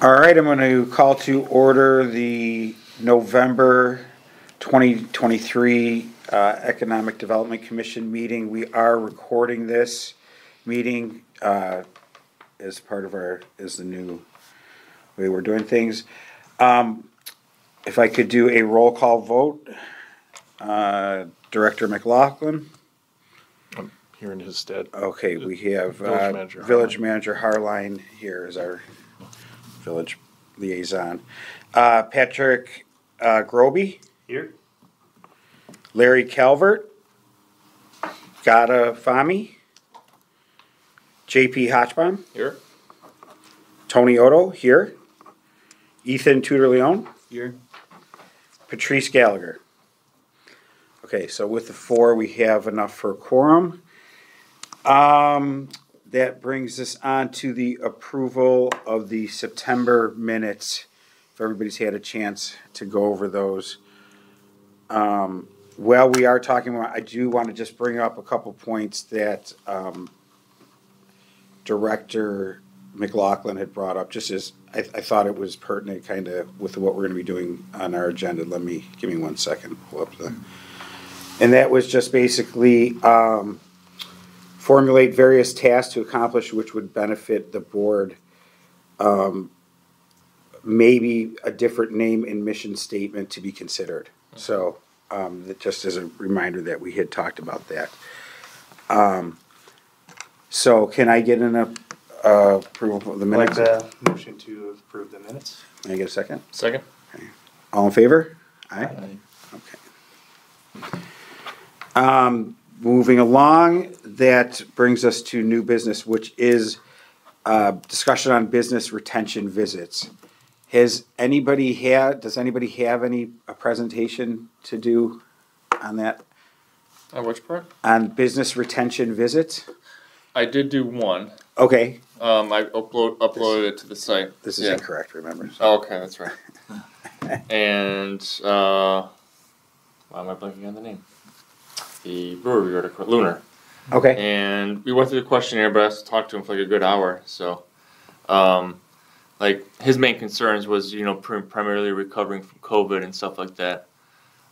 All right, I'm going to call to order the November 2023 Economic Development Commission meeting. We are recording this meeting as part of the new way we're doing things. If I could do a roll call vote, Director McLaughlin. I'm here in his stead. Okay, we have Village Manager Harline here as our village liaison. Patrick Groby. Here. Larry Calvert. Gada Fami. JP Hotchbaum. Here. Tony Otto here. Ethan Tudor-Leon. Here. Patrice Gallagher. Okay, so with the four, we have enough for a quorum. That brings us on to the approval of the September minutes. If everybody's had a chance to go over those. While we are talking about, I do want to just bring up a couple points that Director McLaughlin had brought up, just as I thought it was pertinent kind of with what we're going to be doing on our agenda. Give me 1 second, pull up and that was just basically formulate various tasks to accomplish which would benefit the board. Maybe a different name and mission statement to be considered. So just as a reminder that we had talked about that. So can I get an approval of the minutes? I'd like the motion to approve the minutes. Can I get a second? Second. Okay. All in favor? Aye. Okay. Moving along, that brings us to new business, which is discussion on business retention visits. Does anybody have a presentation to do on that? On which part? On business retention visits? I did do one. Okay. I uploaded it to the site. This is incorrect, remember? Oh, okay, that's right. And why am I blanking on the name? The brewery article, Lunar. Okay. And we went through the questionnaire, but I also talked to him for like a good hour. So, like his main concerns was, primarily recovering from COVID and stuff like that,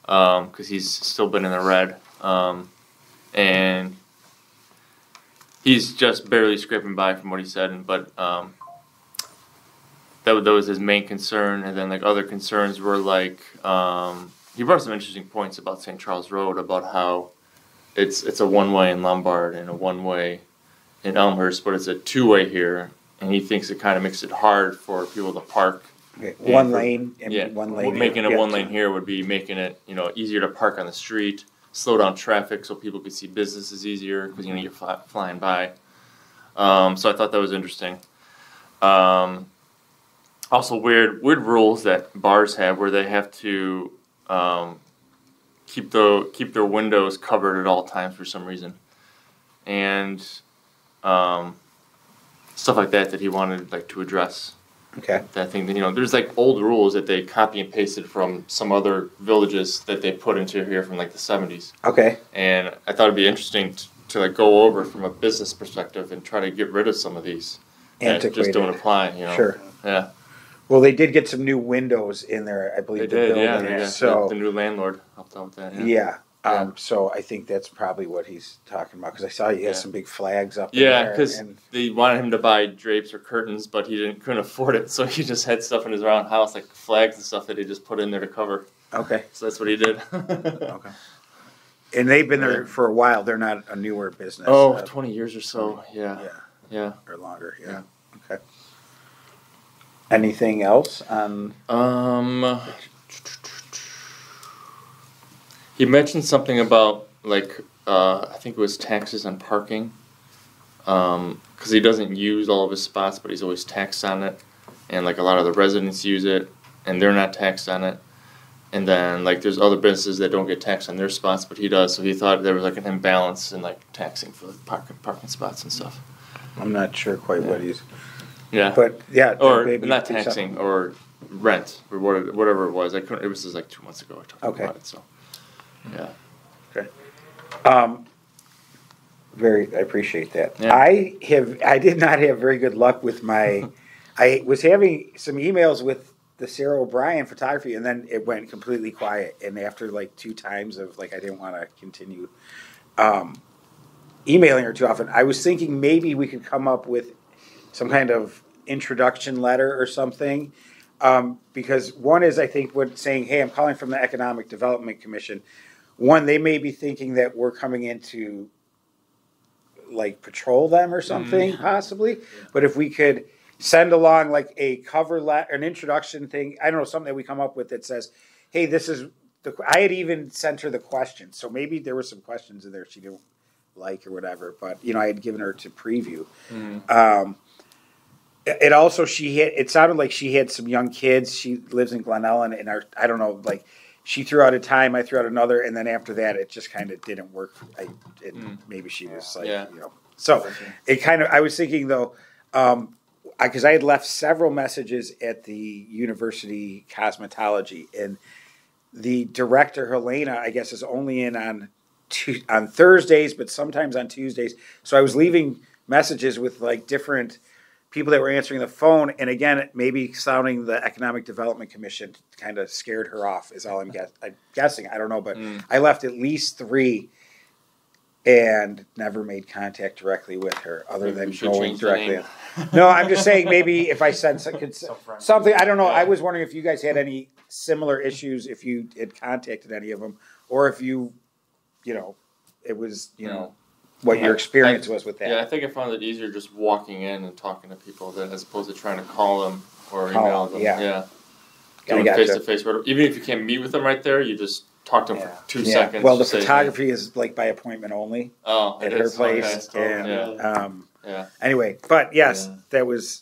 because he's still been in the red, and he's just barely scraping by from what he said. But that was his main concern. And then like other concerns were like he brought some interesting points about St. Charles Road, about how it's a one-way in Lombard and a one-way in Elmhurst, but it's a two-way here, and he thinks it kind of makes it hard for people to park. Okay. One lane. Making it one lane here would be making it easier to park on the street, slow down traffic so people could see businesses easier because you're flying by. So I thought that was interesting. Also weird rules that bars have where they have to keep their windows covered at all times for some reason, and stuff like that he wanted to address. Okay. That thing that there's like old rules that they copy and pasted from some other villages that they put into here from like the 70s. Okay. And I thought it'd be interesting to go over from a business perspective and try to get rid of some of these that just don't apply. Sure. Yeah. Well, they did get some new windows in there, I believe. They did, building. yeah. So the new landlord helped out with that. Yeah. So I think that's probably what he's talking about, because I saw he has some big flags up there. Yeah, because they wanted him to buy drapes or curtains, but he couldn't afford it, so he just had stuff in his round house, like flags and stuff that he just put in there to cover. Okay. So that's what he did. Okay. And they've been there for a while. They're not a newer business. Oh, 20 years or so. Yeah. Or longer. Yeah. Okay. Anything else on? He mentioned something about I think it was taxes on parking, because he doesn't use all of his spots, but he's always taxed on it, and a lot of the residents use it, and they're not taxed on it. And then there's other businesses that don't get taxed on their spots, but he does. So he thought there was an imbalance in taxing for parking spots and stuff. I'm not sure quite what he's. Yeah. But yeah. Or not taxing, or rent, or whatever it was. It was just 2 months ago I talked about it. So. Yeah. Okay. I appreciate that. Yeah. I did not have very good luck with my I was having some emails with the Sarah O'Brien photography, and then it went completely quiet. And after like 2 times of like, I didn't want to continue emailing her too often. I was thinking maybe we could come up with some kind of introduction letter or something. Because one is, I think, what saying, hey, I'm calling from the Economic Development Commission. One, they may be thinking that we're coming in to like patrol them or something, possibly. But if we could send along like a cover letter, an introduction thing, I don't know, something that we come up with that says, hey, this is I had even sent her the questions. So maybe there were some questions in there she didn't like or whatever. But, I had given her to preview. It also, it sounded like she had some young kids. She lives in Glen Ellen, and I don't know, like, she threw out a time, I threw out another, and then after that, it just kind of didn't work. Maybe she was like, So I was thinking though, because I had left several messages at the university cosmetology, and the director, Helena, I guess, is only in on Thursdays, but sometimes on Tuesdays. So I was leaving messages with like different people that were answering the phone, and again, maybe sounding the Economic Development Commission kind of scared her off, is all I'm guessing. I don't know, but I left at least 3 and never made contact directly with her other than going directly. No, I'm just saying maybe if I sent something, I don't know. I was wondering if you guys had any similar issues, if you had contacted any of them, or if you, it was, what your experience was with that. Yeah, I think I found it easier just walking in and talking to people as opposed to trying to call them or email them. Yeah. Doing face to face. Even if you can't meet with them right there, you just talk to them for 2 seconds. Well, the photography is like by appointment only. At her place. Okay. And anyway, but yes, that was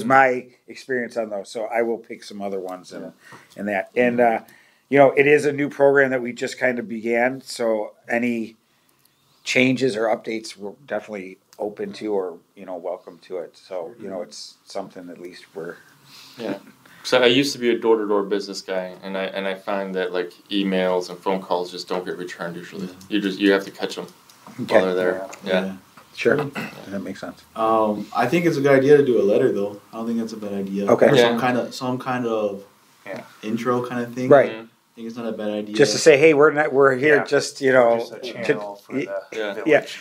my experience on those. So I will pick some other ones and that. And it is a new program that we just kind of began. So any changes or updates we're definitely open to, or welcome to it. So it's something at least we're So I used to be a door-to-door business guy, and I find that like emails and phone calls just don't get returned usually. You have to catch them while they're there. Yeah. Sure. That makes sense. I think it's a good idea to do a letter though. I don't think that's a bad idea. Okay. Or some kind of intro kind of thing. Right. I think it's not a bad idea. Just to say, hey, we're here, just just a channel for the village.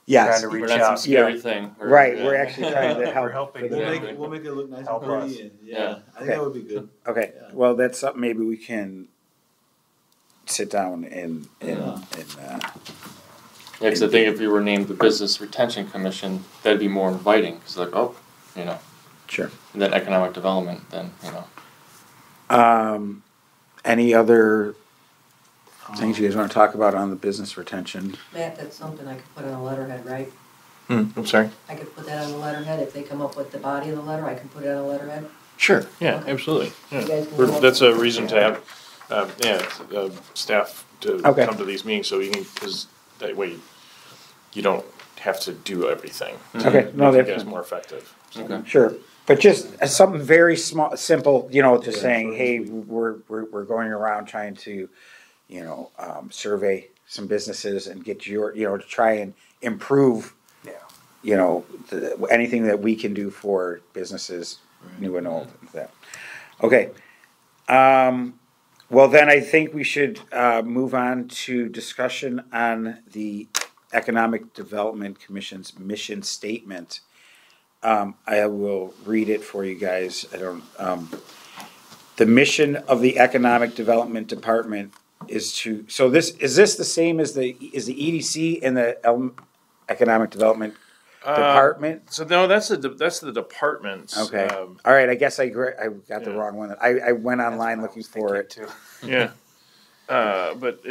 Yes. Trying to We're reach not out. some scary thing. Right. We're actually trying to help. We're helping. We'll make it look nice and pretty. And, I think that would be good. Okay. Yeah. Well, that's something maybe we can sit down and because I think if you were named the Business Retention Commission, that'd be more inviting. Because like, Sure. And then economic development, then Any other things you guys want to talk about on the business retention? Matt, that's something I could put on a letterhead, right? I'm sorry? I could put that on a letterhead. If they come up with the body of the letter, I can put it on a letterhead. Sure, yeah, Okay. absolutely. You Yeah. guys can come up That's a with- reason to have staff to come to these meetings, so because that way you don't have to do everything. Okay. No, Make you that's guys more effective. Okay. Sure. But just something very small, simple, just saying, hey, we're going around trying to, survey some businesses and get to try and improve, anything that we can do for businesses, new and old. That. Okay. Well, then I think we should move on to discussion on the Economic Development Commission's mission statement. I will read it for you guys. The mission of the Economic Development Department is to. So is this the same as the EDC and the Economic Development Department? So no, that's the department's. Okay. All right. I guess I got the wrong one. I went online looking for it too. Yeah. But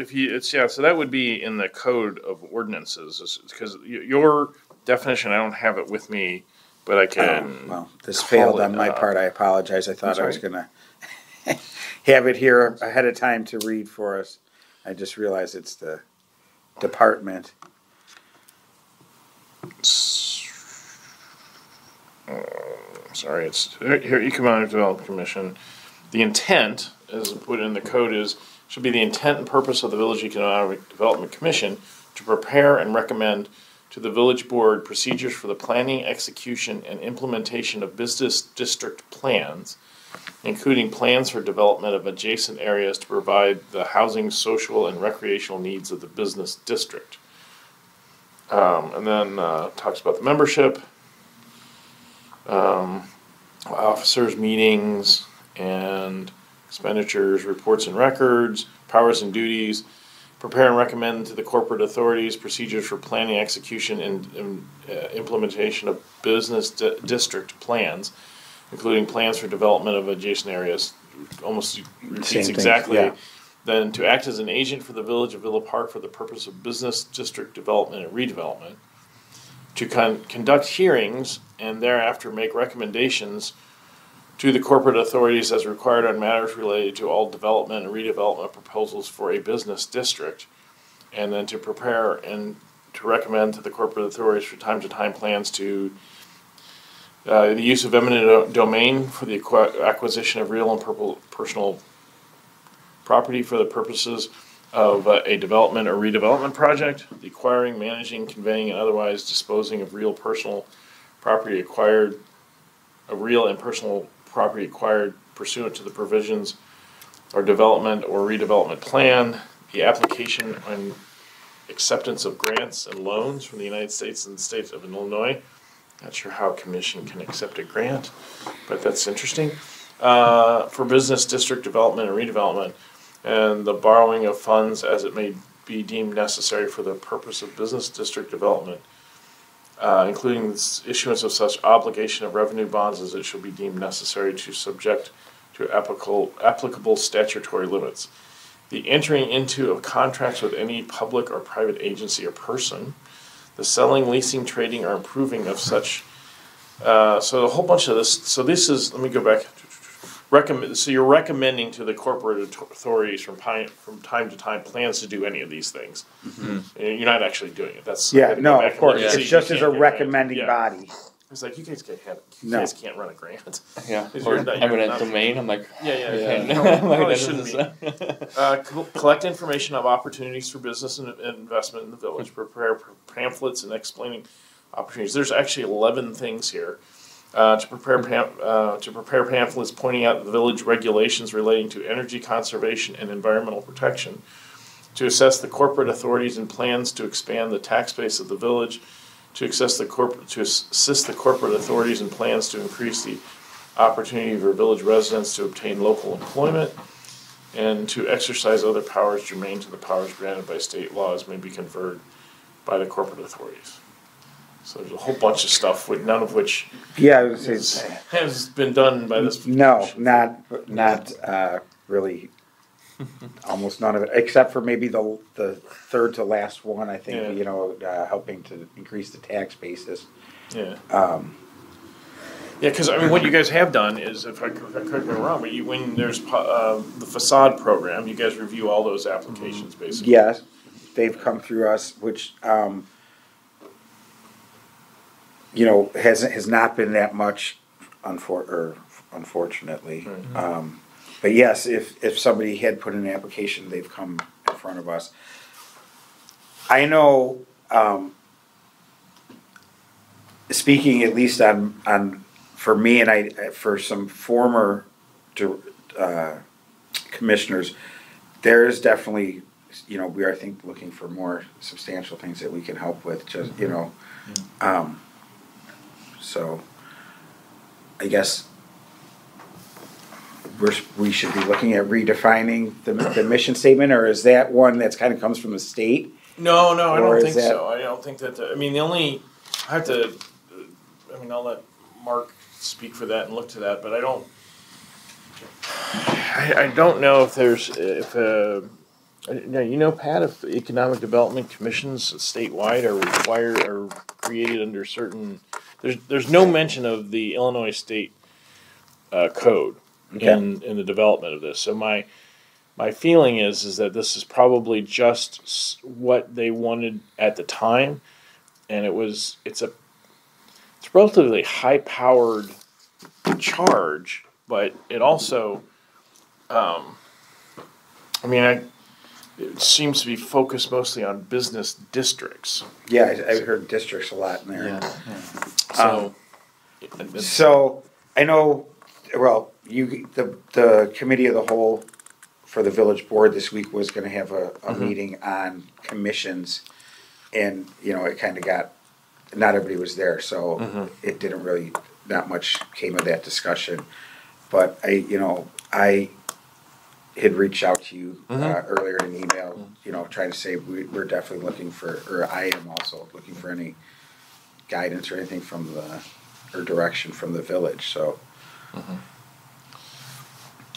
so that would be in the code of ordinances, because your definition, I don't have it with me, but I can. Well, this call failed it on my up. part. I apologize. I thought I was That's gonna have it here ahead of time to read for us. I just realized it's the department. Sorry, it's here. Economic Development Commission. The intent, as put in the code, should be the intent and purpose of the Village Economic Development Commission to prepare and recommend to the village board procedures for the planning, execution, and implementation of business district plans, including plans for development of adjacent areas to provide the housing, social, and recreational needs of the business district. And then talks about the membership, officers' meetings, and expenditures, reports and records, powers and duties, prepare and recommend to the corporate authorities procedures for planning, execution, and implementation of business district plans, including plans for development of adjacent areas. Almost repeats exactly. Yeah. Then to act as an agent for the village of Villa Park for the purpose of business district development and redevelopment. To conduct hearings and thereafter make recommendations to the corporate authorities as required on matters related to all development and redevelopment proposals for a business district, and then to prepare and to recommend to the corporate authorities from time to time plans to the use of eminent domain for the acquisition of real and personal property for the purposes of a development or redevelopment project, the acquiring, managing, conveying, and otherwise disposing of real personal property acquired, pursuant to the provisions or development or redevelopment plan, the application and acceptance of grants and loans from the United States and the state of Illinois. Not sure how a commission can accept a grant, but that's interesting. For business district development and redevelopment, and the borrowing of funds as it may be deemed necessary for the purpose of business district development, including the issuance of such obligation of revenue bonds as it shall be deemed necessary to subject to applicable statutory limits. The entering into of contracts with any public or private agency or person, the selling, leasing, trading, or improving of such. So a whole bunch of this. So this is, let me go back. So you're recommending to the corporate authorities from time to time plans to do any of these things. Mm-hmm. You're not actually doing it. That's no, of course. It's just as a recommending body. It's like you guys can't run a grant. Yeah, or eminent domain. I'm like, No, it shouldn't be. Collect information of opportunities for business and investment in the village. Prepare pamphlets and explaining opportunities. There's actually 11 things here. To prepare pamphlets pointing out the village regulations relating to energy conservation and environmental protection. To assess the corporate authorities and plans to expand the tax base of the village. To assist the corporate authorities and plans to increase the opportunity for village residents to obtain local employment, and to exercise other powers germane to the powers granted by state laws may be conferred by the corporate authorities. So there's a whole bunch of stuff, none of which has been done by this. No, not really. Almost none of it, except for maybe the third to last one. I think helping to increase the tax basis. Yeah. Because I mean, what you guys have done is, if I correct me wrong, but when there's the facade program, you guys review all those applications basically. Yes, they've come through us, which has not been that much, unfortunately. Mm-hmm. But yes, if somebody had put in an application, they've come in front of us. I know, speaking at least on for me and for some former commissioners, there is definitely, we are, I think, looking for more substantial things that we can help with. Just so I guess we should be looking at redefining the mission statement, or is that one that's kind of comes from the state? No, I don't think so. I don't think that. I'll let Mark speak for that and look to that, but I don't know if there's Pat, if economic development commissions statewide are created under certain. There's no mention of the Illinois state code. Okay. In the development of this. So my feeling is that this is probably just what they wanted at the time, and it's a relatively high powered charge, but it also it seems to be focused mostly on business districts. Yeah, I heard districts a lot in there. So, So I know, well, the committee of the whole for the village board this week was going to have a meeting on commissions, and it kind of got, not everybody was there, so it didn't really, not much came of that discussion. But I had reached out to you earlier in an email, trying to say we're definitely looking for, or I am also looking for any guidance or anything from or direction from the village. So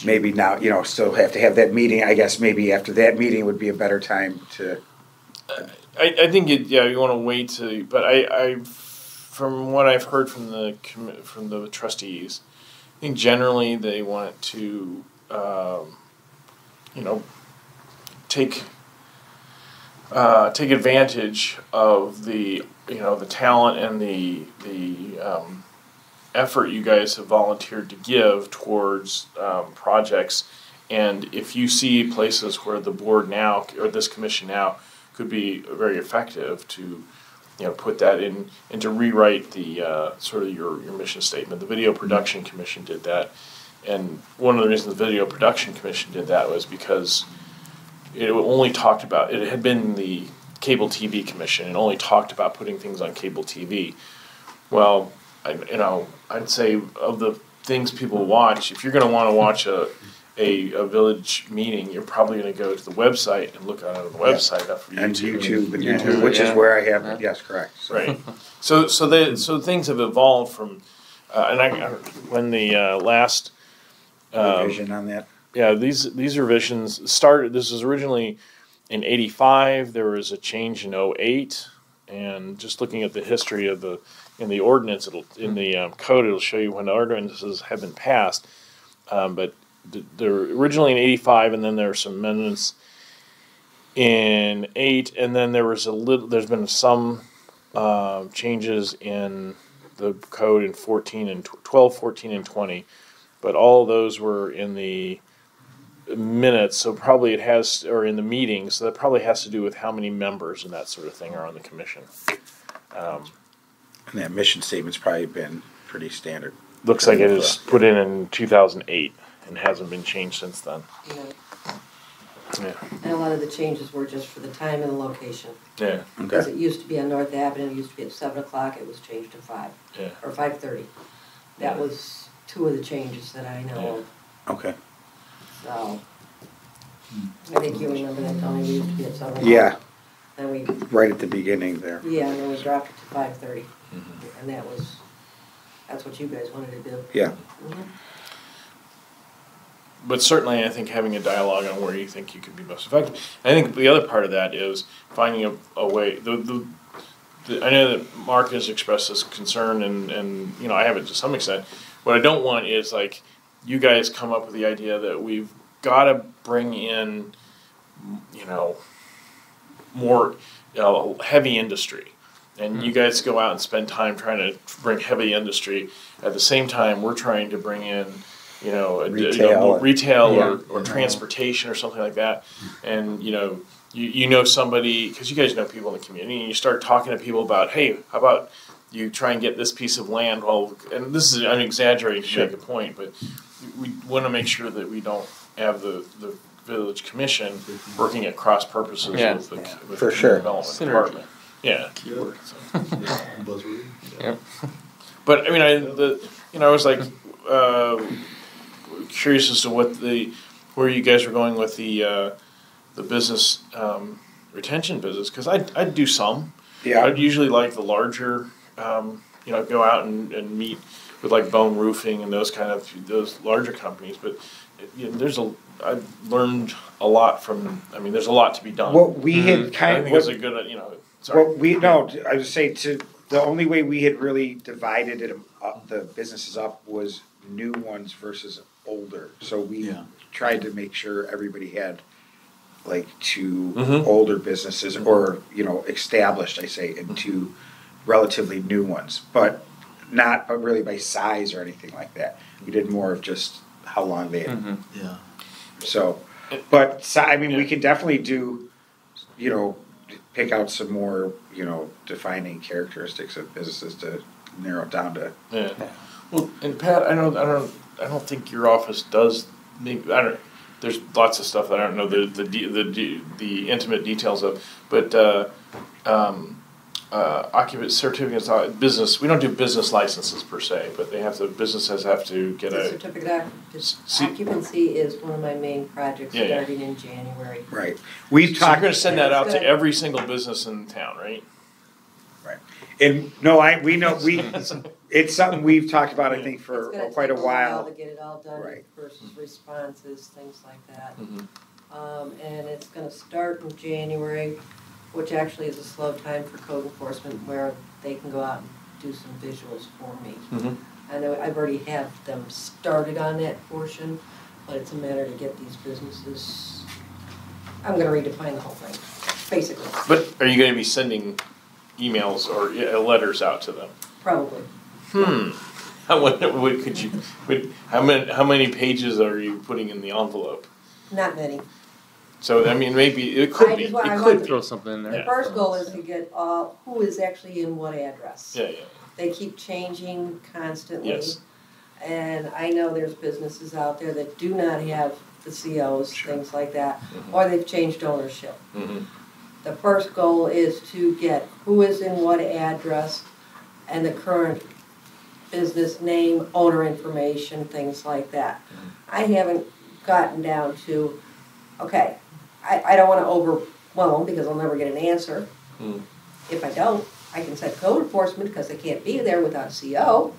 maybe now, still have to have that meeting. I guess maybe after that meeting would be a better time to. I think you want to wait to, but I from what I've heard from the trustees, I think generally they want to take advantage of the the talent and the effort you guys have volunteered to give towards projects. And if you see places where the board now, or this commission now, could be very effective to put that in and to rewrite the sort of your mission statement. The Video Production Commission did that, and one of the reasons the Video Production Commission did that was because it only talked about, it had been the Cable TV Commission and only talked about putting things on cable TV. Well, I'd say of the things people watch, if you're going to want to watch a village meeting, you're probably going to go to the website and look on the website up for YouTube. And YouTube, which is where I have it. Yes, correct. So. Right. So things have evolved from, when the last revision on that. Yeah, these revisions started. This was originally in '85. There was a change in '08, and just looking at the history of in the ordinance, in the code, it'll show you when the ordinances have been passed. But they're originally in '85, and then there were some amendments in '08, and then there's been some changes in the code in 12, 14, and 20, but all of those were in the minutes, so probably it has, or in the meetings, so that probably has to do with how many members and that sort of thing are on the commission. And that mission statement's probably been pretty standard. Looks like it was put in 2008 and hasn't been changed since then. Yeah. And a lot of the changes were just for the time and the location. Yeah. Because it used to be on North Avenue, it used to be at 7 o'clock, it was changed to 5. Yeah. Or 5:30. That was 2 of the changes that I know of. Okay. So, I think you remember that, Tony, we used to be at 7 o'clock. Yeah. And we, right at the beginning there. yeah, and then we dropped it to 5:30. And that's what you guys wanted to do. Yeah. But certainly, I think having a dialogue on where you think you could be most effective. I think the other part of that is finding a way. I know that Mark has expressed this concern, and I have it to some extent. What I don't want is like you guys come up with the idea that we've got to bring in, more heavy industry, and you guys go out and spend time trying to bring heavy industry. At the same time, we're trying to bring in. Retail or transportation or something like that, and you know somebody, because you guys know people in the community, and you start talking to people about, hey, how about you try and get this piece of land? Well, and this is, I'm exaggerating to make a point, but we want to make sure that we don't have the village commission working at cross purposes with the for sure development department. Yeah. Keyword. Buzzword. Yep. But I mean, I was like. Curious as to where you guys were going with the business retention business, because I'd do some. Yeah. I'd usually like the larger, go out and meet with like Bone Roofing and those larger companies. But I've learned a lot from. I mean, there's a lot to be done. What we had kind of. I think it's a good. Sorry. I would say the only way we had really divided the businesses up was new ones versus older. So we tried to make sure everybody had like 2 older businesses or established, I say, and 2 relatively new ones, but not really by size or anything like that. We did more of just how long they had. Yeah. So But, so, I mean, we Yeah. can definitely do, pick out some more, defining characteristics of businesses to narrow it down to. Yeah. Well, and Pat, I don't think your office does. Maybe I don't. There's lots of stuff that I don't know the intimate details of, but occupant certificates, business. We don't do business licenses per se, but businesses have to get The a. certificate occupancy is one of my main projects Yeah, yeah. starting in January. Right. We've So you're talked. going to send that out to Good. every single business in town, right? Right. And no, we know, it's something we've talked about, I think, It's for gonna quite a take while. to get it all done Right. versus responses, things like that. Mm-hmm. And it's gonna start in January, which actually is a slow time for code enforcement where they can go out and do some visuals for me. Mm-hmm. I know I've already have them started on that portion, but it's a matter to get these businesses, I'm gonna redefine the whole thing, basically, But are you going to be sending emails or letters out to them? probably. How many pages are you putting in the envelope? Not many. So I mean, maybe it could I be. just want- It I could want be. Throw something in there. The first goal is to get who is actually in what address. Yeah, yeah. They keep changing constantly. Yes. And I know there's businesses out there that do not have the COs, Sure. things like that, Mhm. or they've changed ownership. Mm-hmm. The first goal is to get who is in what address and the current business name, owner information, things like that. I haven't gotten down to, okay, I don't wanna overwhelm because I'll never get an answer. Mm. If I don't, I can set code enforcement because they can't be there without a CO,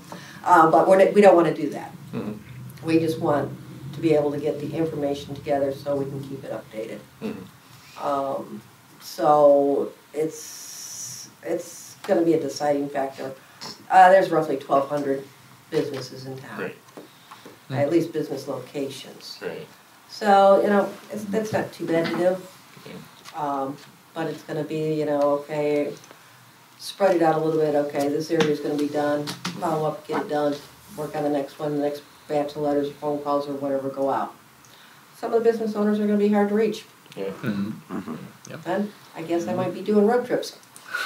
but we don't wanna do that. Mhm. We just want to be able to get the information together so we can keep it updated. Mhm. So it's gonna be a deciding factor. There's roughly 1,200 businesses in town. Great, At least business locations. great. So, that's not too bad to do. But it's gonna be, okay, spread it out a little bit, okay, this area's gonna be done, follow up, get it done, work on the next one, the next batch of letters, phone calls, or whatever go out. Some of the business owners are gonna be hard to reach. Yeah. Then, I guess I might be doing road trips.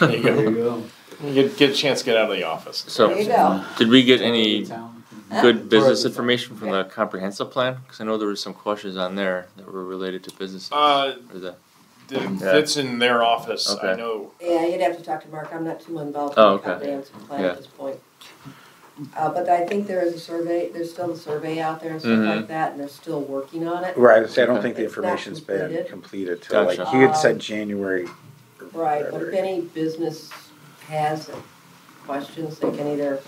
There you There go. you go. You get a chance to get out of the office. So, There you go. did we get any Huh? good business information from the comprehensive plan? Because I know there were some questions on there that were related to businesses. Or the, That's in their office. I Okay. know. Yeah, you'd have to talk to Mark, I'm not too involved Oh, in the okay. comprehensive plan Yeah. at this point. But I think there is a survey, there's still a survey out there and stuff Mhm. like that, and they're still working on it. Right, so I don't Okay. think the It's not information's been completed. completed till, like, Gotcha. he had said January. or Right, but whatever. if any business has questions, they can either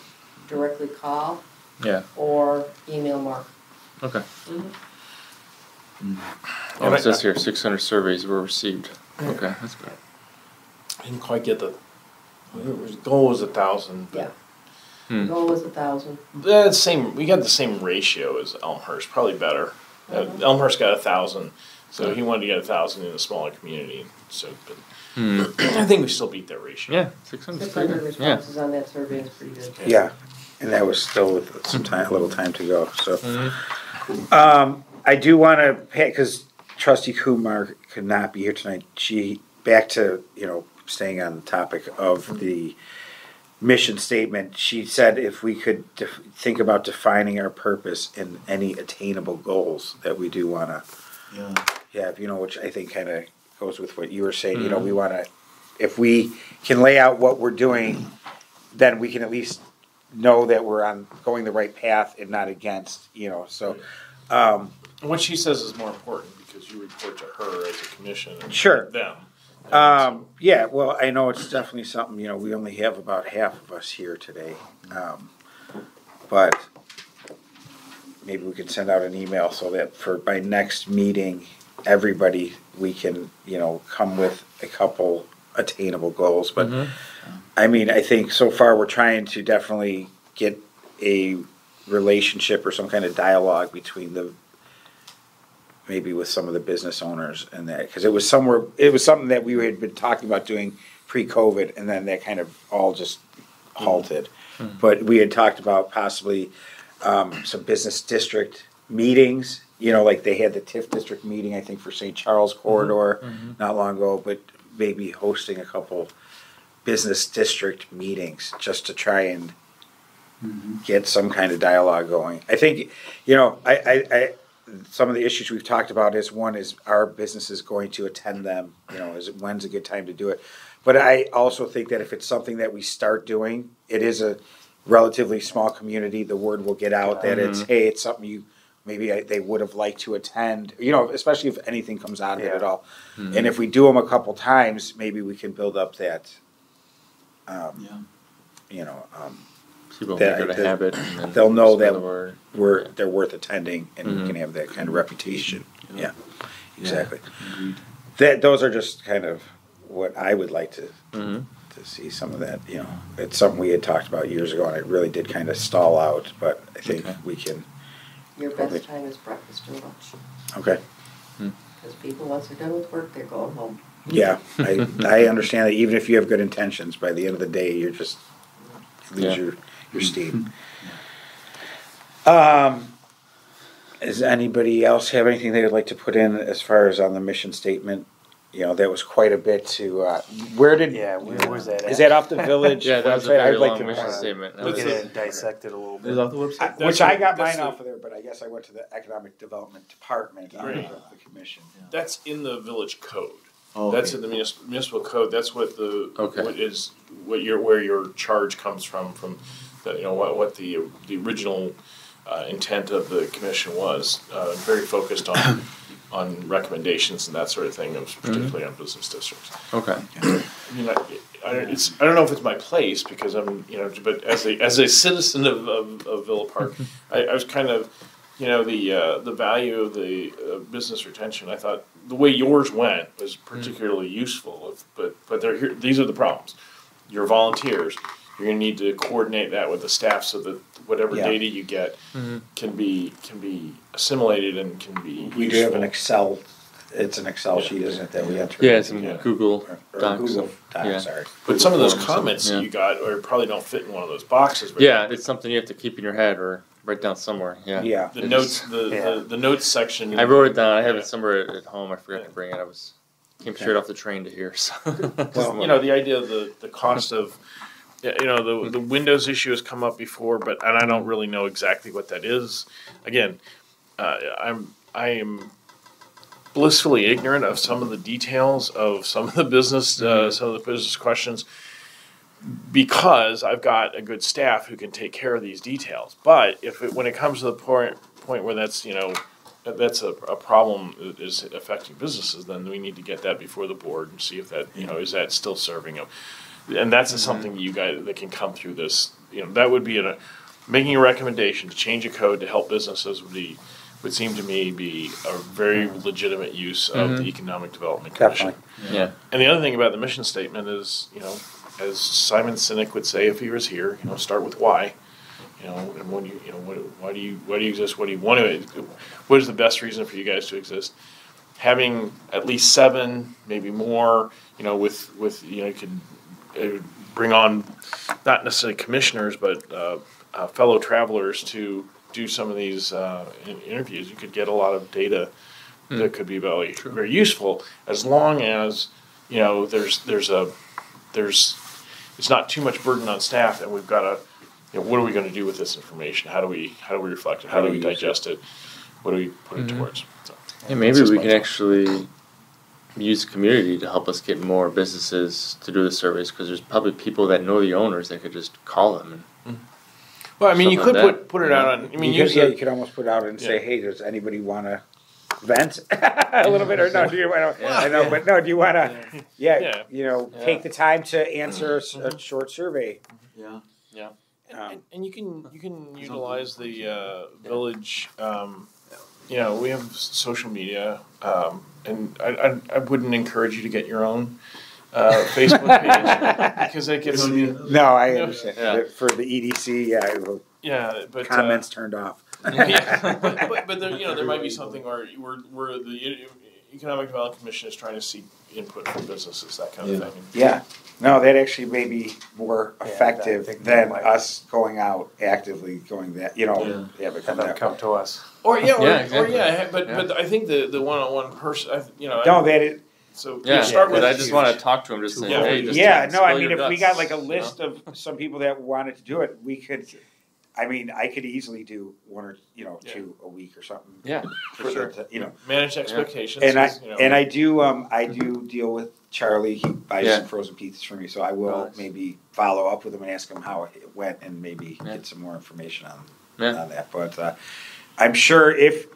directly call yeah, or email Mark. okay. Mhm. Oh, it says here 600 surveys were received. Okay, that's good. I didn't quite get the goal was 1,000. Yeah. Hmm. Goal was 1,000. We got the same ratio as Elmhurst, probably better. Mhm. Elmhurst got 1,000, so he wanted to get 1,000 in a smaller community. So, but Hmm. I think we still beat that ratio. Yeah, 600 is pretty 600 good. Yeah. responses on that survey is pretty good. Yeah, and that was still with some time, a little time to go, so. Mhm. I do wanna, cause trustee Kumar could not be here tonight, back to, staying on the topic of the mission statement, she said if we could think about defining our purpose and any attainable goals that we do wanna Yeah. have, which I think kinda goes with what you were saying, we wanna, if we can lay out what we're doing, then we can at least know that we're going the right path and not against, so. And what she says is more important because you report to her as a commission. And Sure. Them. Yeah, well, I know it's definitely something, we only have about half of us here today. But maybe we could send out an email so that by next meeting, everybody, we can, come with a couple attainable goals. But I mean, I think so far we're trying to definitely get a relationship or some kind of dialogue between maybe with some of the business owners and that, because it was something that we had been talking about doing pre-COVID, and then that kind of all just halted. But we had talked about possibly some business district meetings you know, like they had the TIF district meeting, I think, for St. Charles corridor not long ago, but maybe hosting a couple business district meetings just to try and get some kind of dialogue going. I think, you know, I some of the issues we've talked about is one is our businesses going to attend them, you know, when's a good time to do it. But I also think that if it's something that we start doing, it is a relatively small community, the word will get out that it's, hey, it's something you, maybe they would have liked to attend, you know, especially if anything comes out of it at all. And if we do them a couple times, maybe we can build up that, you know, People will get a habit. And then they'll know spread that the word. they're worth attending, and we can have that kind of reputation. Yeah, exactly. Those are just kind of what I would like to see some of that. You know, it's something we had talked about years ago, and it really did kind of stall out. But I think we can. Your best time is breakfast or lunch. Okay. Because people, once they're done with work, they're going home. Yeah, I understand that. Even if you have good intentions, by the end of the day, you're just lose your steam. Does anybody else have anything they would like to put in as far as on the mission statement? You know, that was quite a bit to. Where where's that at? Is that off the village? Yeah, that was a website? very I'd like long to mission statement. That Look was at it and dissect it a little Is bit. it off the website? Which I got That's mine the- off of there, but I guess I went to the Economic Development Department of the commission. That's in the village code. Oh, That's okay. in the municipal code. That's what Okay. where your charge comes from the, you know, what the original intent of the commission was. Very focused on recommendations and that sort of thing, particularly on business districts. Okay. I mean, I don't know if it's my place because I'm, you know, but as a citizen of Villa Park, I was kind of, you know, the value of the business retention. I thought the way yours went was particularly useful. But these are the problems. You're volunteers. You're going to need to coordinate that with the staff so that whatever data you get can be assimilated and can be. We do have an Excel. It's an Excel sheet, isn't it, that we enter? Yeah, some Google or Docs. Google Docs. Yeah. Sorry. But some of those Forms, comments yeah. that you got probably don't fit in one of those boxes. But Yeah, it's something you have to keep in your head or write down somewhere. Yeah. Yeah. the notes, the notes section. I wrote it down. I have Yeah. it somewhere at home. I forgot to bring it. Came straight off the train to here. So. Well, you know, the idea of the cost of, you know, the Windows issue has come up before, and I don't really know exactly what that is. Again, I am blissfully ignorant of some of the details of some of the business questions because I've got a good staff who can take care of these details. But when it comes to the point where that's, you know, that's a problem that is affecting businesses, then we need to get that before the board and see if that, you know, is that still serving them. And that's something you guys that can come through this. You know, that would be making a recommendation to change a code to help businesses would seem to me be a very legitimate use of the Economic Development Commission. Definitely. Yeah. And the other thing about the mission statement is, you know, as Simon Sinek would say if he was here, you know, start with why. You know, and when you know, why do you exist? What do you want to? What is the best reason for you guys to exist? Having at least 7, maybe more. You know, with you know, you could bring on not necessarily commissioners, but fellow travelers to do some of these interviews. You could get a lot of data that could be very useful, as long as, you know, there's it's not too much burden on staff, and we've got to, you know, what are we going to do with this information? How do we reflect it? How do we digest it? What do we put it towards? So, Yeah, maybe we can actually use the community to help us get more businesses to do the surveys, because there's probably people that know the owners that could just call them. well, I mean, you Something could like put it out on. I mean, you use could almost put out and say, hey, does anybody want to vent a little bit, or no? Do you want to? I know, but no. Do you want to? Yeah, you know, take the time to answer a short survey. Yeah. and you can utilize the village. You know, we have social media, and I wouldn't encourage you to get your own Facebook page because it gets No, I understand. Yeah. But for the EDC, but comments turned off. but there, you know, there might be something where Economic Development Commission is trying to seek input from businesses, that kind of thing. Yeah, no, that actually may be more I effective think than that might- us going out actively going that, you know, Yeah. but Have them come to us. Or Yeah, exactly. but I think the one-on-one person, no, that it, so Yeah, start with but I just want to talk to him, just Two saying, full hey, weeks. just yeah, no, spill I mean, your if we guts, got like a you know? list of some people that wanted to do it, we could, I mean, I could easily do one or, you know, Yeah. 2 a week or something. Yeah, for sure. You know, manage expectations. and I, is, you know, I do deal with Charlie, he buys Yeah. some frozen pizzas for me, so I will Nice. maybe follow up with him and ask him how it went and maybe Yeah. get some more information on Yeah. that, but, I'm sure if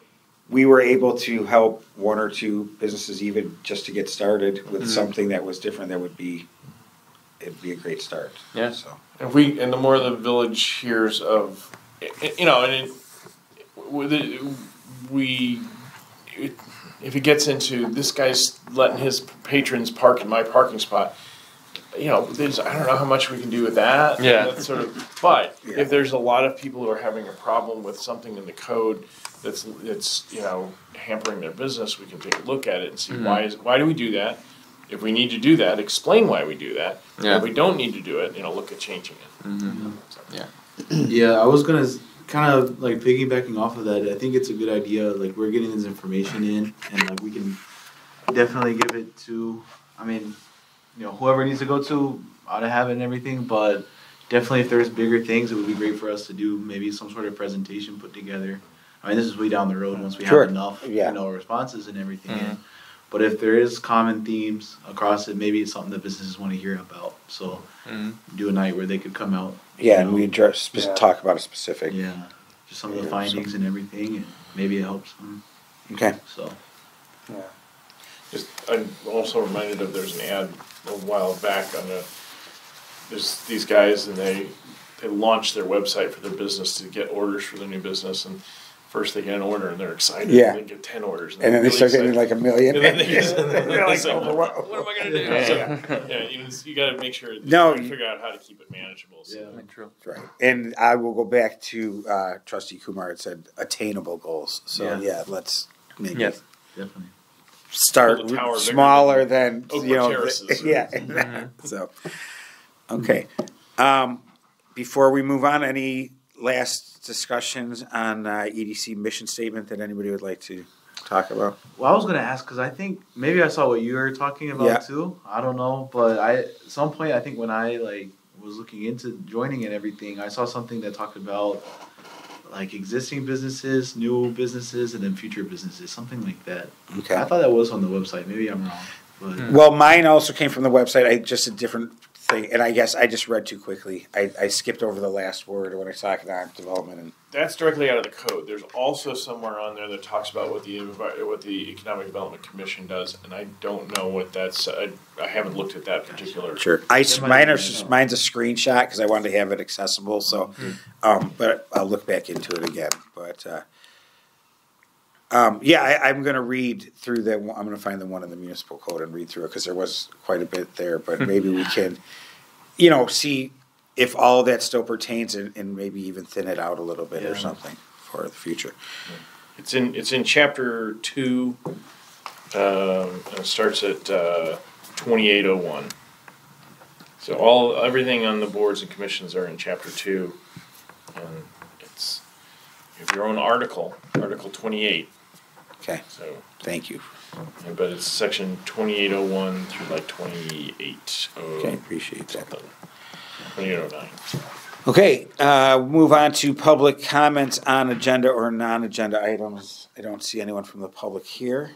we were able to help 1 or 2 businesses even just to get started with Mhm. something that was different, it'd be a great start. Yeah. So, and the more the village hears of, you know, and if it gets into this guy's letting his patrons park in my parking spot, you know, I don't know how much we can do with that. Yeah. That's sort of, but Yeah. if there's a lot of people who are having a problem with something in the code that's you know, hampering their business, we can take a look at it and see why do we do that? If we need to do that, explain why we do that. Yeah. If we don't need to do it, you know, look at changing it. Mm-hmm. So. Yeah. Yeah, I was gonna kind of like piggybacking off of that. I think it's a good idea. Like we're getting this information in, and like we can definitely give it to. I mean, you know, whoever needs to go to ought to have it and everything. But definitely, if there's bigger things, it would be great for us to do maybe some sort of presentation put together. I mean, this is way down the road once we Sure. have enough, Yeah. you know, responses and everything. Mhm. In. But if there is common themes across it, maybe it's something that businesses want to hear about. So Mm-hmm. do a night where they could come out. yeah, you and know. we address, Yeah. talk about a specific. Yeah, just some of the Yeah, findings and everything, and maybe it helps them. Okay. So Yeah. Just, I'm also reminded of, there's an ad a while back on there's these guys and they launch their website for their business to get orders for their new business, and first they get an order and they're excited. Yeah. And they get 10 orders. And then they they're start really getting like a million. And then they get- They're like, it's like, oh, what am I gonna do? Yeah. So, yeah, you gotta make sure, No, you figure out how to keep it manageable. So. Yeah. True. Right. And I will go back to Trustee Kumar had said attainable goals. So Yeah. yeah, let's maybe Yes. definitely. start Build a tower bigger smaller than Oakwood you know. Terraces. Yeah. So okay. Before we move on, any last discussions on EDC mission statement that anybody would like to talk about? Well, I was gonna ask because I think maybe I saw what you were talking about Yeah. too. I don't know, but at some point I think when I like was looking into joining and everything, I saw something that talked about like existing businesses, new businesses, and then future businesses, something like that. Okay. I thought that was on the website. Maybe I'm wrong, but Well, mine also came from the website. I just a different thing, and I guess I just read too quickly. I skipped over the last word when I saw economic development. And That's directly out of the code. There's also somewhere on there that talks about what the Economic Development Commission does, and I don't know what that's. I haven't looked at that particular. sure, might mine's a screenshot because I wanted to have it accessible. So, but I'll look back into it again. But yeah, I'm going to read through that. I'm going to find the one in the municipal code and read through it because there was quite a bit there. But maybe we can, see if all of that still pertains and maybe even thin it out a little bit or Yeah. something for the future. It's in chapter 2. And it starts at 2801. So everything on the boards and commissions are in chapter 2, and it's you have your own article 28. Okay, So, thank you. but it's section 2801 through like 28. Okay, appreciate that. 2809. Okay, move on to public comments on agenda or non-agenda items. I don't see anyone from the public here.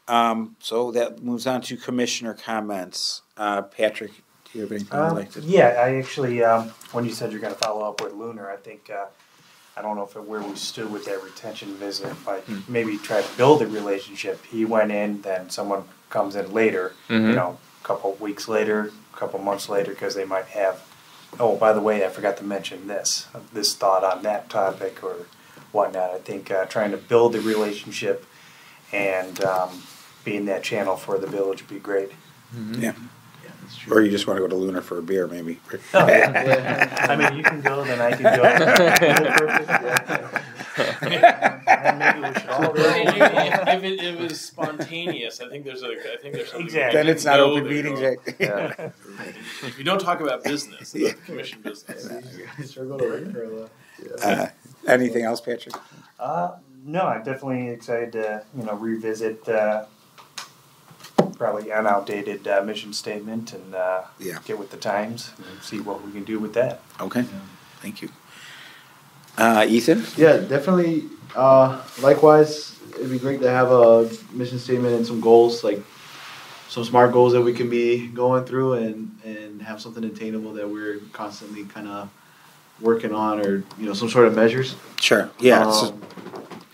So that moves on to commissioner comments. Patrick, do you have anything you'd like to? Yeah, I actually, when you said you're gonna follow up with Lunar, I think, I don't know where we stood with that retention visit, but maybe try to build a relationship. He went in, then someone comes in later, a couple weeks later, a couple months later, because they might have, oh, by the way, I forgot to mention this thought on that topic or whatnot. I think trying to build a relationship and being that channel for the village would be great. Yeah. yeah, that's true. Or you just want to go to Lunar for a beer, maybe? Oh, yeah. I mean, you can go, then I can go. then maybe we should all. If it was spontaneous, I think there's something. Exactly. Then it's not know open they're meetings. going- Yeah. You don't talk about business, Yeah. about commission business. Sure go to work or what? Anything else, Patrick? No, I'm definitely excited to revisit probably an outdated mission statement and Yeah. get with the times and see what we can do with that. Okay, thank you. Ethan? Yeah, definitely. Likewise, it'd be great to have a mission statement and some goals, like some SMART goals that we can be going through and have something attainable that we're constantly kind of working on, or some sort of measures. Sure, yeah, Um,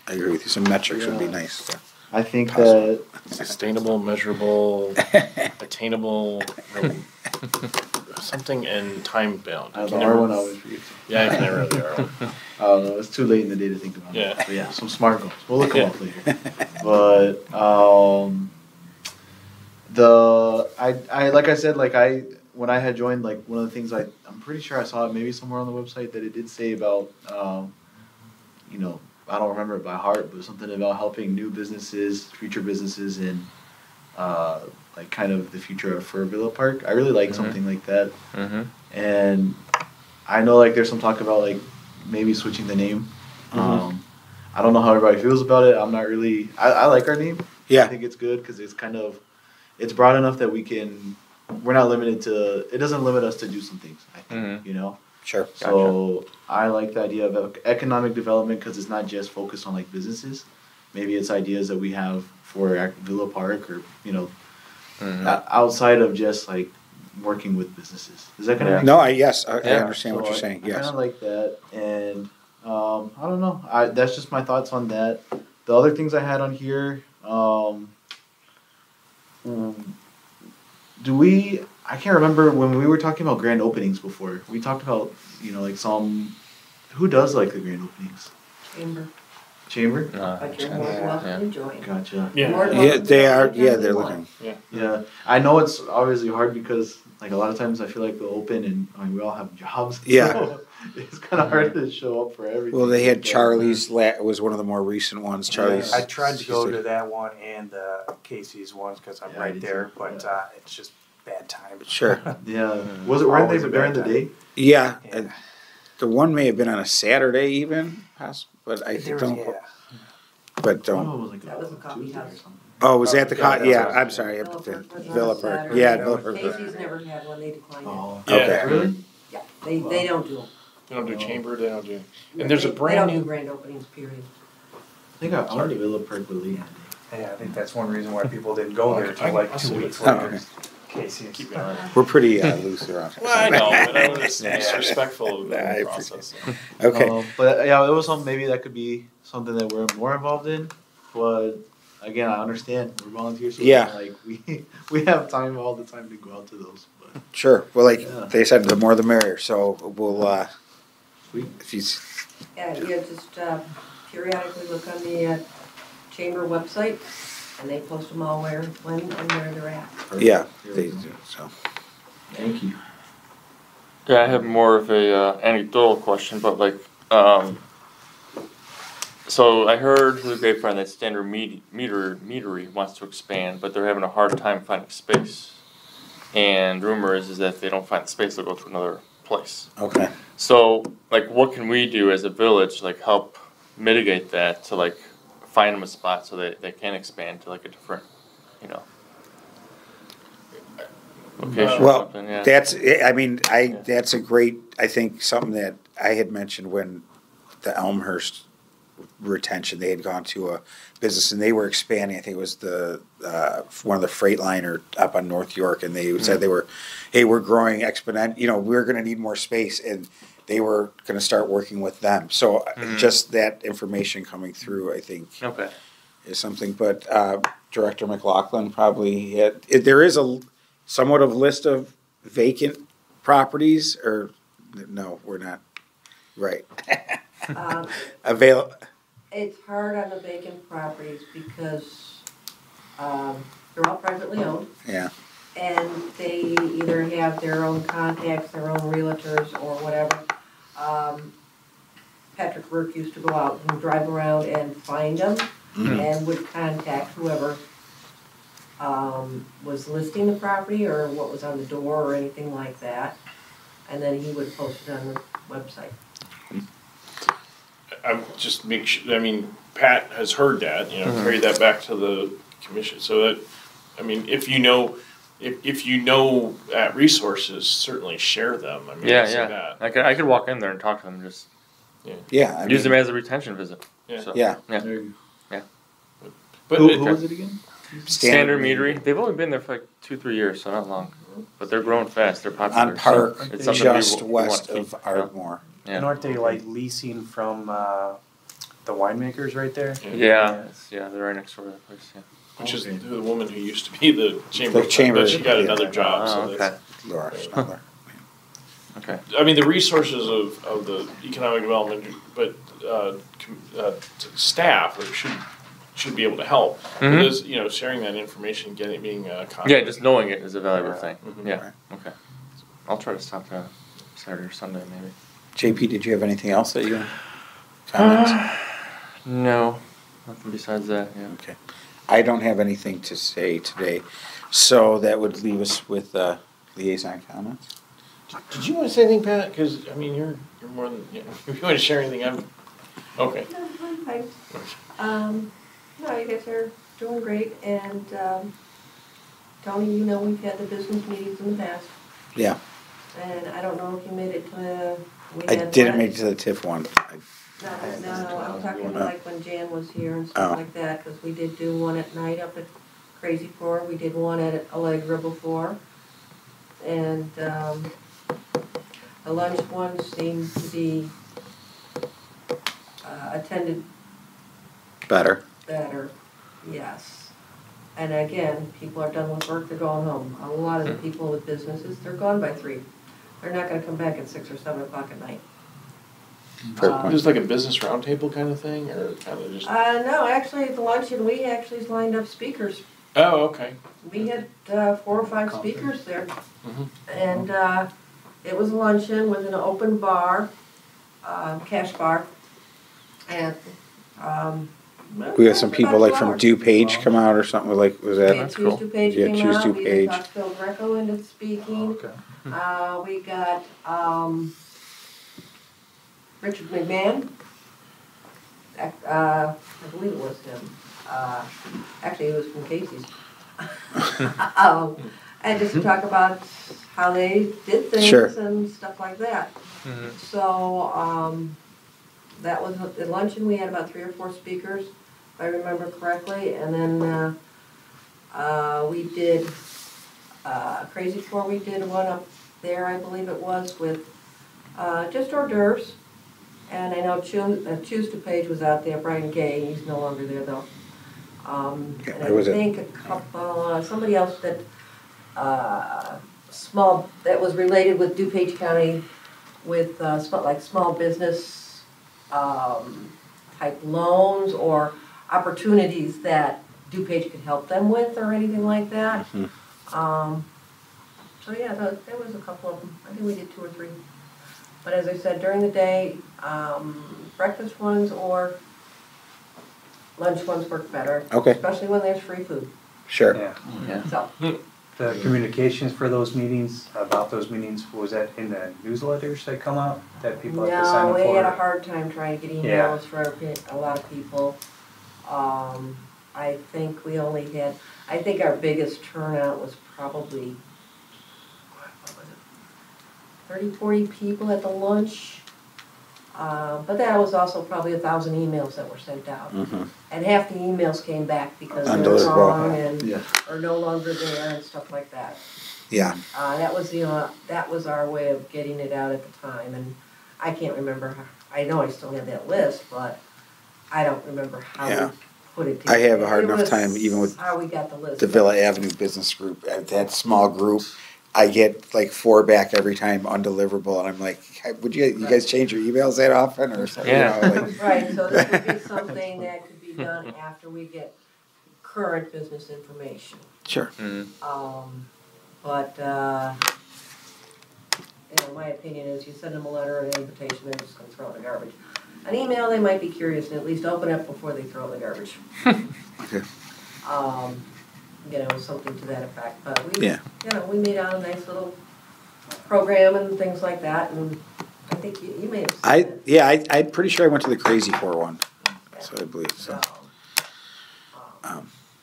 I agree with you. Some metrics would be yeah. nice. I think Possible. that Sustainable, measurable, attainable, something and time bound. I the can R never- one always forget. Yeah, I can never really R1. I don't know. It's too late in the day to think about Yeah. it. But yeah, some SMART goals. We'll look them Yeah. up later. But I like I said, when I had joined, like one of the things I'm pretty sure I saw it maybe somewhere on the website that it did say about I don't remember it by heart, but something about helping new businesses, future businesses, and like kind of the future for Villa Park. I really like something like that. Mm-hmm. And I know like there's some talk about like maybe switching the name. I don't know how everybody feels about it. I'm not really. I like our name. Yeah. I think it's good because it's broad enough that we're not limited to. It doesn't limit us to do some things. I think Sure. So I like the idea of economic development because it's not just focused on like businesses. Maybe it's ideas that we have for Villa Park or outside of just like working with businesses. Is that gonna make No, I Yeah, understand what so you're saying. I Yes. kind of like that, and I don't know. That's just my thoughts on that. The other things I had on here, I can't remember when we were talking about grand openings before. We talked about like who does like the grand openings? Chamber. But you're more than welcome to join. Gotcha. Yeah. More than Yeah, welcome to they join are. anytime Yeah, you they're want. looking. Yeah, I know it's obviously hard because like a lot of times I feel like they'll open and we all have jobs. Yeah. So it's kind of hard to show up for everything. Well, they had But- Charlie's. Was one of the more recent ones. Charlie's. I tried to go to that one and Casey's ones because I'm Yeah, I right did there, too. but it's just bad time. Sure. Yeah. Weren't they Always a during the bad day? Yeah. Yeah. The one may have been on a Saturday even, but I There was- don't. yeah. But One don't. of them was like That was a coffee Tuesday or house. something. Oh, was that the Yeah, con? Yeah, that's I'm sorry. Villa Park was on Villa a Park. Saturday. Yeah, Villa Park. Casey's never had one, they declined it. Oh. Okay. Really? Yeah, they don't do them. They don't do chamber, they don't do. And there's a They brand don't do new. grand openings, period. I think I went to Villa Park with Lee. Yeah, I think that's one reason why people didn't go there I until can- like I'll 2 see weeks what- later. Okay. Casey's. Keep going. We're pretty loose around. Well, I know, but I was Yeah. just respectful of Nah, I the process. Okay. But yeah, it was something maybe that could be something that we're more involved in. But again, I understand we're volunteers. So Yeah. Like we have time all the time to go out to those. But Sure. Well, like Yeah. they said, the more the merrier. So we'll. Sweet. If you. Yeah, you just periodically look on the chamber website, and they post them all when and where they're at. Yeah. There They we go. do. So. Thank you. Yeah, I have more of a anecdotal question, but like, so I heard through the grapevine that Standard Meadery wants to expand, but they're having a hard time finding space. And rumor is that if they don't find the space, they'll go to another place. Okay. So, like, what can we do as a village, like, help mitigate that to, like, find them a spot so that they can expand to, like, a different, location or Well, something, yeah. that's. I mean, That's a great. I think something that I had mentioned when the Elmhurst retention, they had gone to a business and they were expanding. I think it was the one of the Freightliner up on North York, and they said they were, hey, we're growing exponent. We're going to need more space, and they were going to start working with them. So just that information coming through, I think, Okay. is something. But Director McLaughlin probably had. There is a somewhat of list of vacant properties, or no, we're not right. Um, It's hard on the vacant properties because they're all privately owned, Yeah. and they either have their own contacts, their own realtors, or whatever. Patrick Burke used to go out and drive around and find them and would contact whoever was listing the property or what was on the door or anything like that. And then he would post it on the website. I just make sure, I mean, Pat has heard that, you know, carry that back to the commission, so that, I mean, if you know resources, certainly share them, I mean, Yeah, I'd say yeah. that. I could walk in there and talk to them, just Yeah, I use mean, them as a retention visit. Yeah. So, yeah. yeah. There you But go. it- Who was it again? Standard Meadery. They've only been there for like 2-3 years, so not long. But they're growing fast. They're popular. On Park, so it's something we just w- we want west to keep, of you know? Ardmore. Yeah. And aren't they like leasing from the winemakers right there? Yeah, they're right next door to that place. Yeah. which is Okay. the woman who used to be the chamber, The chamber, but she got yeah. another job, so Oh, that's. okay. Laura Schneller. Okay. I mean, the resources of the economic development, but staff should be able to help. Mhm. Because, you know, sharing that information, being contact. Yeah, just knowing it is a valuable thing. Mhm. Yeah. Okay. I'll try to stop there Saturday or Sunday maybe. JP, did you have anything else that you comments? No, nothing besides that. Yeah. Okay. I don't have anything to say today, so that would leave us with liaison comments. Did you want to say anything, Pat? Because, I mean, you're more than, you know, if you want to share anything, I'm, okay. No, I'm fine. No, you guys are doing great, and Tony, you know we've had the business meetings in the past, Yeah, and I don't know if you made it to, we I had didn't one- make it to the TIF one. No, I'm talking like when Jan was here and Oh. stuff like that, because we did do one at night up at Crazy Four, we did one at Allegra before. And, the lunch one seemed to be, attended Better. better, yes. And again, people are done with work, they're going home. A lot of the people with businesses, they're gone by 3. They're not gonna come back at 6 or 7 o'clock at night. Fair point. Just like a business roundtable kind of thing, or kind of just? No, actually, at the luncheon, we actually lined up speakers. Oh, okay. We had 4 or 5 speakers there. Mhm. And it was a luncheon with an open bar, cash bar. And We had some people like from about DuPage come out or something, like, was We that? had That's cool. Choose DuPage Yeah, came Choose out, we had DuPage. Dr. Phil Greco into speaking. Okay. We got Richard McMahon. I believe it was him. Actually, it was from Casey's. And just to talk about how they did things Sure. and stuff like that. So, that was at luncheon, we had about 3 or 4 speakers, if I remember correctly, and then, we did, Crazy Four, we did one up there, I believe it was, with, just hors d'oeuvres. And I know Choose DuPage was out there, Brian Gay, he's no longer there though. Yeah, And I I was at- think a couple, somebody else that, small, that was related with DuPage County with, small business, type loans or opportunities that DuPage could help them with or anything like that. So yeah, there was a couple of them. I think we did 2 or 3. But as I said, during the day, breakfast ones or lunch ones work better. Okay. Especially when there's free food. Sure. Yeah. Yeah. So, The communications for those meetings, about those meetings, was that in the newsletters that come out, that people have to sign no, up we had a for? hard time trying to get Yeah. emails for a lot of people. I think we only had, I think our biggest turnout was probably, what was it, 30, 40 people at the lunch. But that was also probably 1,000 emails that were sent out. Mhm. And half the emails came back because they were Undeliverable. wrong and, Yeah. or no longer there and stuff like that. Yeah. That was our way of getting it out at the time, and I can't remember, I know I still have that list, but I don't remember how Yeah. we put it I together. have a hard It enough was time even with how we got the list. The Villa Avenue Business Group, that small group, I get like 4 back every time undeliverable, and I'm like, would you guys change your emails that often or something? Yeah. You know, like, Right, so this would be something that could be done after we get current business information. sure. Mm. But, my opinion is you send them a letter or an invitation, they're just gonna throw it in the garbage. An email, they might be curious and at least open it before they throw it in the garbage. Okay. Something to that effect, but we, Yeah. we made out a nice little program and things like that, and I think you may have seen it. I'm pretty sure I went to the Crazy Four one, so I believe so.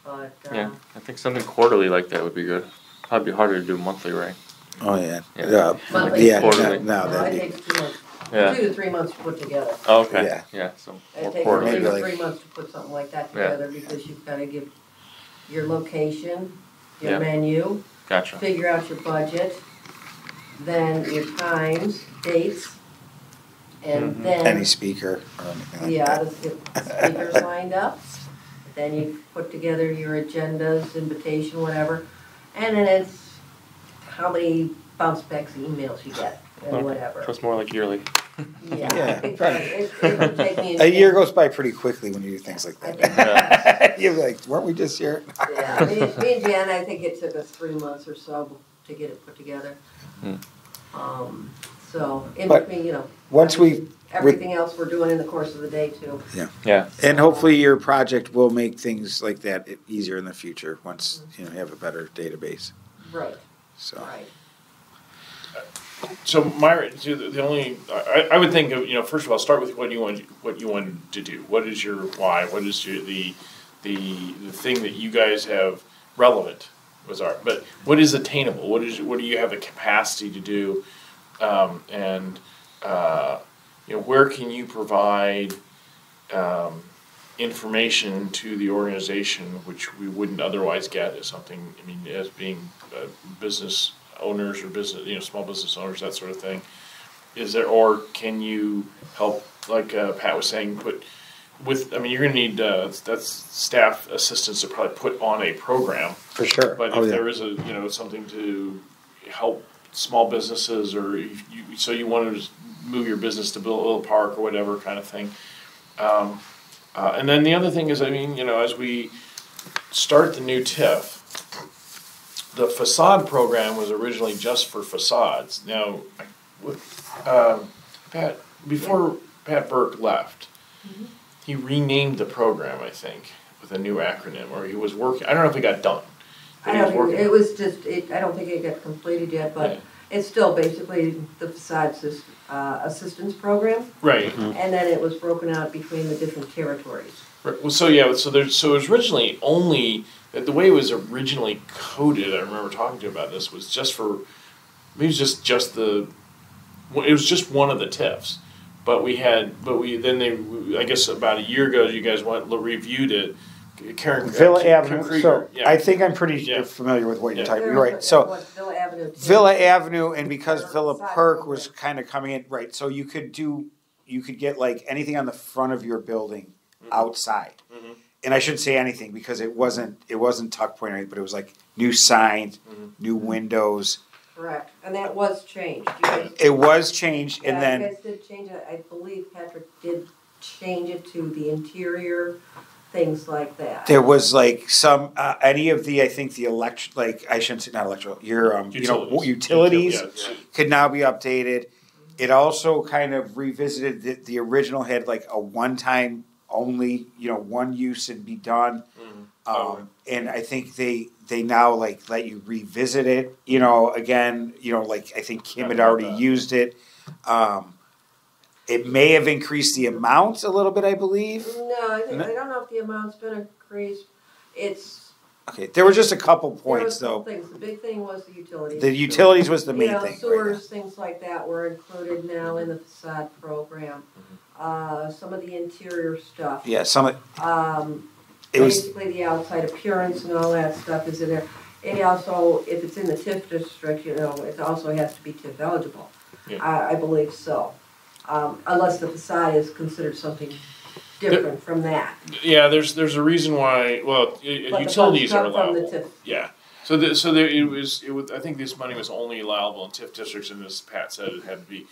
But, Yeah, I think something quarterly like that would be good. Probably be harder to do monthly, right? Oh, yeah. Yeah. Monthly. Yeah, Quarterly. no, it that'd be, takes 2 months, Yeah. 2 to 3 months to put together. Oh, okay. Yeah. Yeah. So It more takes quarterly. 2 Maybe to like- 3 months to put something like that Yeah. together because you've gotta give your location, your Yeah. menu, Gotcha. figure out your budget, then your times, dates, and Mhm. then. any speaker or anything like Yeah, that. to get the speakers lined up, then you put together your agendas, invitation, whatever, and then it's how many bounce backs emails you get, and Okay. whatever. So it's more like yearly. Yeah, because probably. it would take me. A year goes by pretty quickly when you do things like I that. think, You're like, weren't we just here? yeah, me and Jan, I think it took us 3 months or so to get it put together. Hmm. So, in But between, Once we, everything else we're doing in the course of the day too. Yeah. and hopefully your project will make things like that easier in the future, once, you have a better database, Right, so. right. So the only I would think of, first of all, start with what you want to do. What is your why? What is the thing that you guys have relevant was art? But what is attainable? What do you have the capacity to do? And where can you provide information to the organization which we wouldn't otherwise get as something? I mean, as being business owners or business, small business owners, that sort of thing. Is there, or can you help, like Pat was saying, you're going to need that's staff assistants to probably put on a program. For sure. But if there is something to help small businesses, or you want to move your business to build a little park or whatever kind of thing. And then the other thing is, as we start the new TIF, the facade program was originally just for facades. Now, before Pat Burke left, he renamed the program, I think, with a new acronym, or he was working. I don't know if it got done. I don't think I don't think it got completed yet, but it's still basically the facade assistance program. Right. And then it was broken out between the different territories. Right. Well, so it was originally only, the way it was originally coded, I remember talking to you about this, was just for, maybe it was just one of the TIFs. I guess about a year ago, you guys reviewed it. Villa Avenue, Krieger, so yeah. I think I'm pretty Yeah. familiar with what you're talking There about, was right, so. Villa Avenue. too. Villa Avenue, and because Villa Side Perk program. was kind of coming in, right, so you could get like anything on the front of your building outside. Mhm. And I shouldn't say anything because it wasn't tuck point or anything, but it was like new signs, new windows. Correct, and that was changed. You guys, It was changed, and you then, guys did change it. I believe Patrick did change it to the interior, things like that. there was like some, any of the, I think the I shouldn't say not electrical, your, utilities Yeah. could now be updated. It also kind of revisited, the original had like a one-time only, one use and be done. And I think they now like let you revisit it, again, like I think Kim had already used it. It may have increased the amount a little bit, I believe. No, I don't know if the amount's been increased. Okay, there were just a couple There points was some though. things. The big thing was the utilities. The utilities was the main thing. Sewers, things like that were included now in the facade program. Some of the interior stuff. Yeah, some of it was, Basically the outside appearance and all that stuff is in there. It also, if it's in the TIF district, it also has to be TIF eligible. Yeah. I believe so. Unless the facade is considered something different from that. Yeah, there's a reason why. Well, But the funds utilities are come from the allowable. TIF. Yeah. So it was. I think this money was only allowable in TIF districts, and as Pat said, it had to be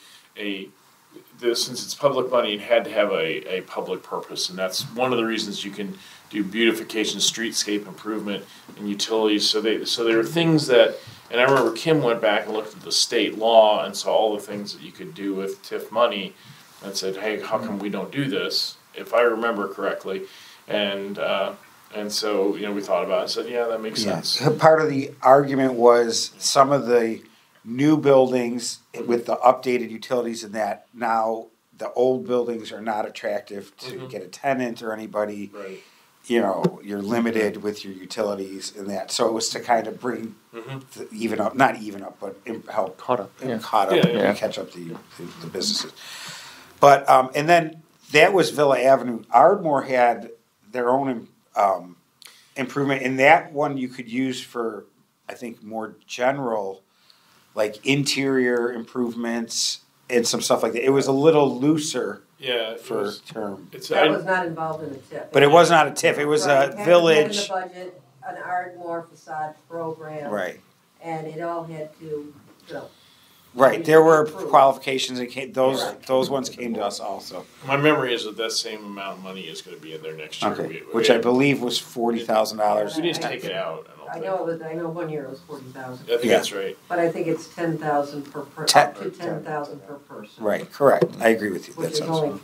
since it's public money, it had to have a public purpose, and that's one of the reasons you can do beautification, streetscape improvement, and utilities. So there are things that And I remember Kim went back and looked at the state law and saw all the things that you could do with TIF money and said, hey, how come we don't do this, if I remember correctly. And so, we thought about it and said, yeah, that makes sense. Part of the argument was some of the new buildings with the updated utilities and that now the old buildings are not attractive to get a tenant or anybody. Right. You're limited with your utilities and that. So it was to kind of bring not even up, but help Caught up. and catch up the businesses. But and then that was Villa Avenue. Ardmore had their own improvement, and that one you could use for, I think, more general, like interior improvements and some stuff like that. It was a little looser. Yeah, term. That was not involved in the TIF. But it was not a TIF. It was a village. Had in the budget an Ardmore facade program. Right. And it all had to, Right. There were qualifications that came. Those ones came to us also. My memory is that same amount of money is going to be in there next year. Okay. Which I believe was $40,000. We didn't take it out. I know 1 year it was 40,000. I think that's right. But I think it's 10,000 per person. Up to 10,000 per person. Right. Correct. I agree with you. Which is only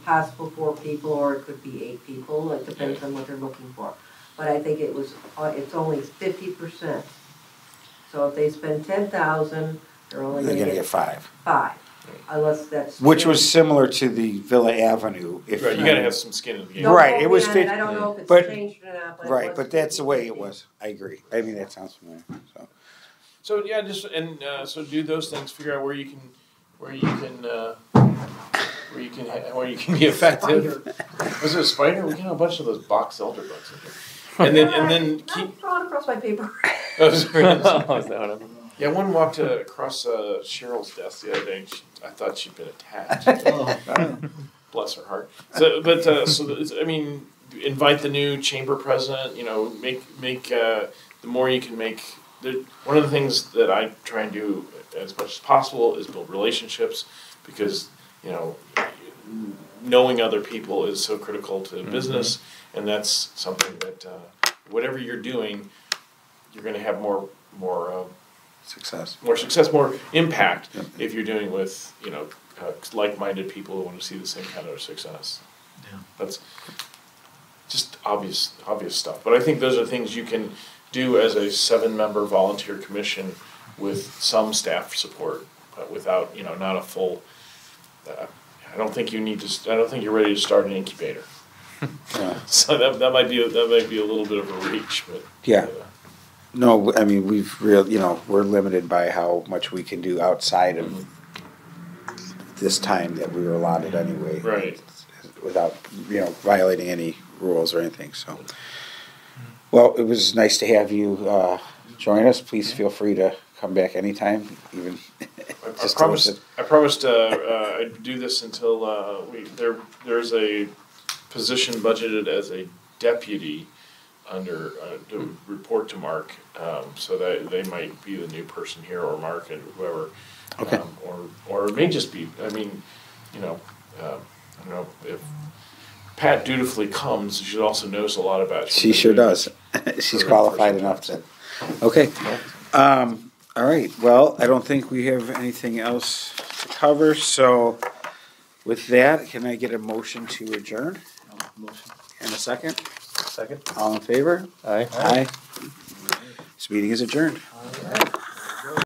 possible 4 people, or it could be 8 people. It depends on what they're looking for. But I think it's only 50%. So if they spend 10,000, they're going to get 5. 5, unless that's. Which was similar to the Villa Avenue. Right, you got to have some skin in the game. Right, it was. I don't know if it's changed or not. But right, but that's the way it was. I agree. I mean, that sounds familiar. So yeah, so do those things. Figure out where you can be effective. Was it a spider? We got a bunch of those box elder bugs in there. And then keep crawling across my paper. Oh, sorry. Is that what happened? Yeah, one walked across Cheryl's desk the other day. And I thought she'd been attacked. Bless her heart. Invite the new chamber president. Make the more you can make. One of the things that I try and do as much as possible is build relationships, because knowing other people is so critical to business, and that's something that whatever you're doing, you're going to have more success, more impact if you're doing with like-minded people who want to see the same kind of success. Yeah, that's just obvious stuff. But I think those are things you can do as a 7-member volunteer commission with some staff support, but without not a full. I don't think you're ready to start an incubator. So that might be a little bit of a reach, but No, I mean we're limited by how much we can do outside of this time that we were allotted anyway. Right. Without violating any rules or anything. So, well, it was nice to have you join us. Please feel free to come back anytime. Even I promised I'd do this until there's a position budgeted as a deputy under to report to Mark, so that they might be the new person here, or Mark and whoever. Okay. Or it may just be. I mean, I don't know if Pat dutifully comes. She also knows a lot about. She sure does. She's qualified enough to. Okay. All right. Well, I don't think we have anything else to cover. So, with that, can I get a motion to adjourn? motion. And a second? Second. All in favor? Aye. Aye. This meeting is adjourned. All right.